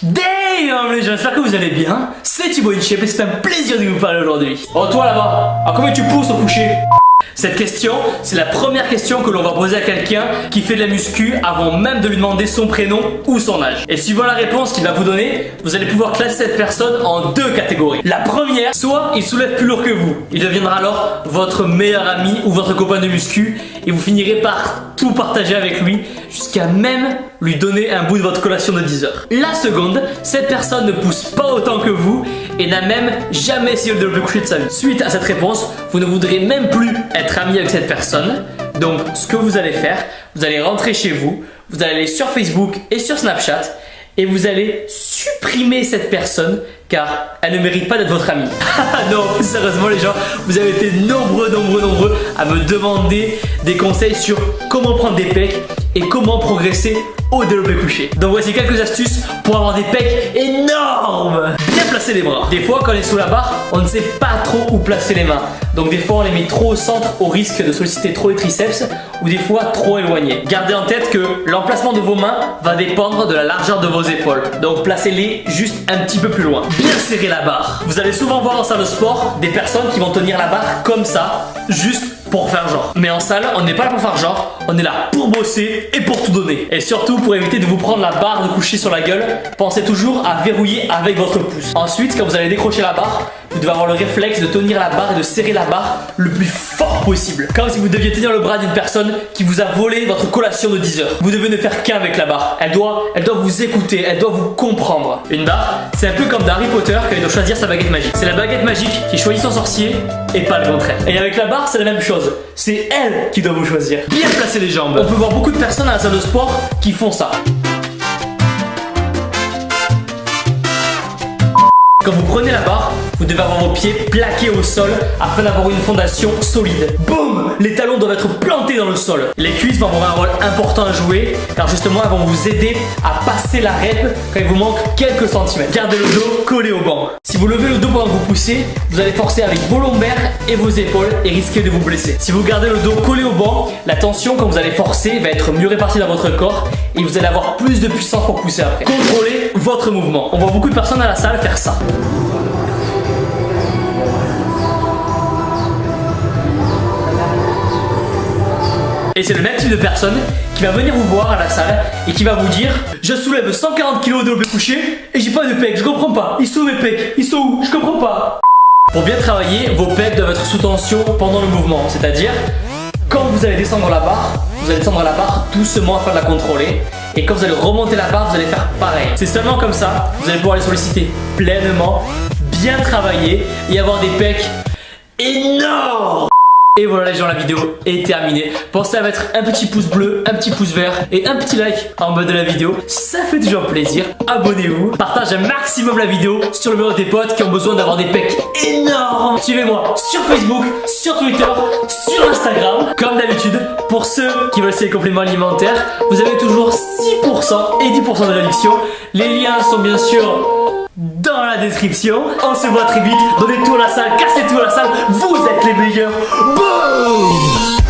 Damn les gens, j'espère que vous allez bien. C'est Thibaut InShape et c'est un plaisir de vous parler aujourd'hui. Oh toi là-bas, à combien tu pousses au coucher? Cette question, c'est la première question que l'on va poser à quelqu'un qui fait de la muscu avant même de lui demander son prénom ou son âge. Et suivant la réponse qu'il va vous donner, vous allez pouvoir classer cette personne en deux catégories. La première, soit il soulève plus lourd que vous. Il deviendra alors votre meilleur ami ou votre copain de muscu et vous finirez par tout partager avec lui jusqu'à même lui donner un bout de votre collation de 10 heures. La seconde, cette personne ne pousse pas autant que vous et n'a même jamais essayé de développer le coucher de sa vie. Suite à cette réponse, vous ne voudrez même plus être ami avec cette personne. Donc ce que vous allez faire, vous allez rentrer chez vous, vous allez aller sur Facebook et sur Snapchat et vous allez supprimer cette personne car elle ne mérite pas d'être votre amie. Non, plus sérieusement les gens, vous avez été nombreux à me demander des conseils sur comment prendre des pecs et comment progresser au développé couché. Donc voici quelques astuces pour avoir des pecs énormes. Bien placer les bras. Des fois quand on est sous la barre, on ne sait pas trop où placer les mains. Donc des fois on les met trop au centre au risque de solliciter trop les triceps ou des fois trop éloignés. Gardez en tête que l'emplacement de vos mains va dépendre de la largeur de vos épaules. Donc placez-les juste un petit peu plus loin. Bien serrer la barre. Vous allez souvent voir en salle de sport des personnes qui vont tenir la barre comme ça, juste pour faire genre. Mais en salle, on n'est pas là pour faire genre, on est là pour bosser et pour tout donner. Et surtout, pour éviter de vous prendre la barre de coucher sur la gueule, pensez toujours à verrouiller avec votre pouce. Ensuite, quand vous allez décrocher la barre, vous devez avoir le réflexe de tenir la barre et de serrer la barre le plus fort possible. Comme si vous deviez tenir le bras d'une personne qui vous a volé votre collation de 10 heures. Vous devez ne faire qu'un avec la barre. Elle doit vous écouter, elle doit vous comprendre. Une barre, c'est un peu comme dans Harry Potter quand il doit choisir sa baguette magique. C'est la baguette magique qui choisit son sorcier et pas le contraire. Et avec la barre, c'est la même chose. C'est elle qui doit vous choisir. Bien placer les jambes. On peut voir beaucoup de personnes à la salle de sport qui font ça. Quand vous prenez la barre, vous devez avoir vos pieds plaqués au sol afin d'avoir une fondation solide. Boum! Les talons doivent être plantés dans le sol. Les cuisses vont avoir un rôle important à jouer car justement elles vont vous aider à passer la rep quand il vous manque quelques centimètres. Gardez le dos collé au banc. Si vous levez le dos pendant que vous poussez, vous allez forcer avec vos lombaires et vos épaules et risquer de vous blesser. Si vous gardez le dos collé au banc, la tension quand vous allez forcer va être mieux répartie dans votre corps et vous allez avoir plus de puissance pour pousser après. Contrôlez votre mouvement. On voit beaucoup de personnes à la salle faire ça. Et c'est le même type de personne qui va venir vous voir à la salle et qui va vous dire: je soulève 140 kg de développé couché et j'ai pas de pecs, je comprends pas. Ils sont où mes pecs? Ils sont où? Je comprends pas. Pour bien travailler, vos pecs doivent être sous tension pendant le mouvement. C'est-à-dire, quand vous allez descendre la barre, vous allez descendre la barre doucement afin de la contrôler. Et quand vous allez remonter la barre, vous allez faire pareil. C'est seulement comme ça, vous allez pouvoir les solliciter pleinement, bien travailler et avoir des pecs énormes. Et voilà les gens, la vidéo est terminée. Pensez à mettre un petit pouce bleu, un petit pouce vert et un petit like en bas de la vidéo. Ça fait toujours plaisir. Abonnez-vous. Partagez un maximum la vidéo sur le bureau de tes potes qui ont besoin d'avoir des pecs énormes. Suivez-moi sur Facebook, sur Twitter, sur Instagram. Comme d'habitude, pour ceux qui veulent essayer les compléments alimentaires, vous avez toujours 6% et 10% de réduction. Les liens sont bien sûr dans la description. On se voit très vite. Donnez tout à la salle, cassez tout à la salle. Vous êtes les meilleurs. Boum!